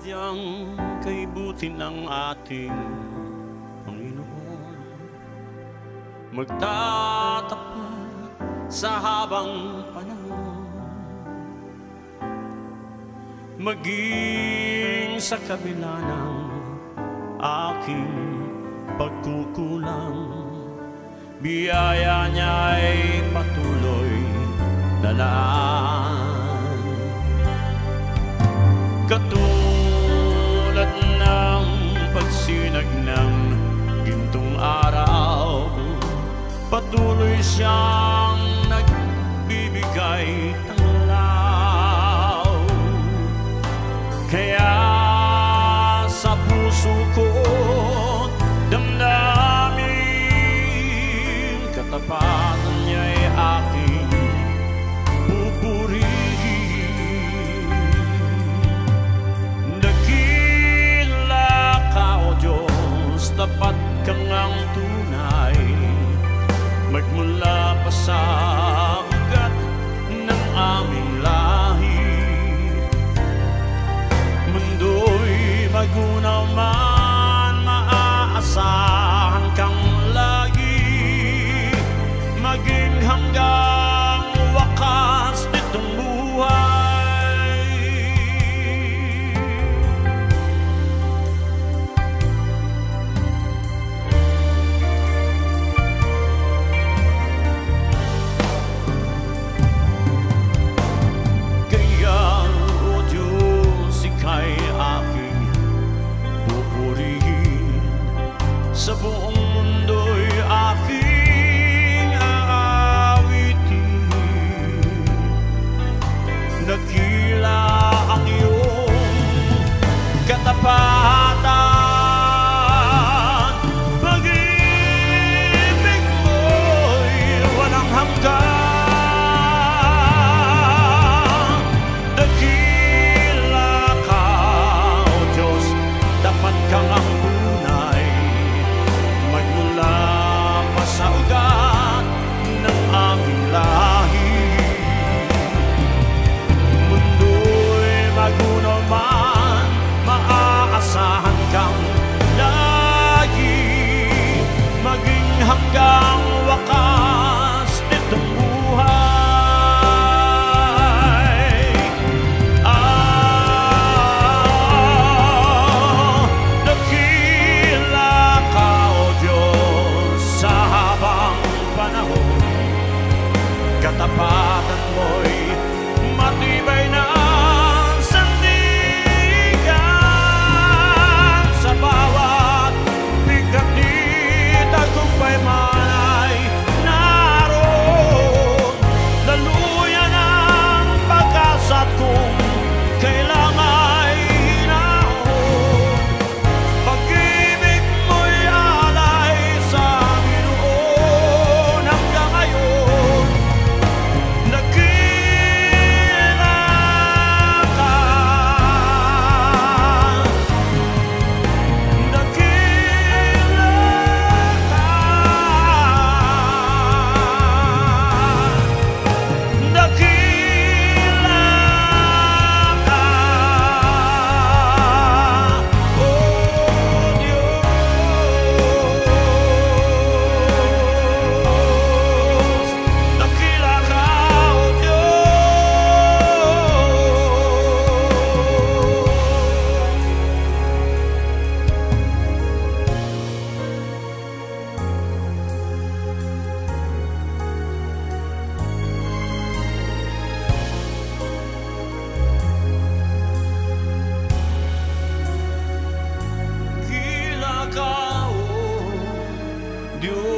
sadyang kay buti ng ating Panginoon, magtatapat sa habang panahon, maging sa kabila ng aking pagkukulang, biyaya niya'y patuloy na laan. Katulad ng pagsinag ng gintong araw, patuloy siyang nagbibigay tanglaw. Kaya sa puso ko damdamin, katapatan niya'y aking pupurihin. Dakila ka, O Diyos, tapat kang ang tunay, magmula pa sa ugat ng aming lahi. Mundo'y magunaw man, maaasahan kang lagi, maging hanggang wakas nitong buhay. Kaya, O Diyos, ika'y aking pupurihin, sa buong mundo'y aking aawitin. Dakila ang iyong katapatan, pag-ibig mo'y walang hanggan. Dakila ka, O Diyos, dapat kang ang tunay, magmula pa sa ugat ng aming lahi. Mundo'y magunaw man, maaasahan kang lagi, maging hanggang wakas nitong buhay. Dakila ka, O Diyos, sa habang panahon, katapatan mo'y matibay na sandigan. Sa bawat bigat di tagumpay man ay naroon, daluyan ang pag-asa't kung kailang ay hinaon. Pag-ibig mo'y alay sa Panginoon hanggang ngayon. Dakila ka, dakila ka, dakila ka, O Diyos. Dakila ka, O Dakila ka, O Diyos.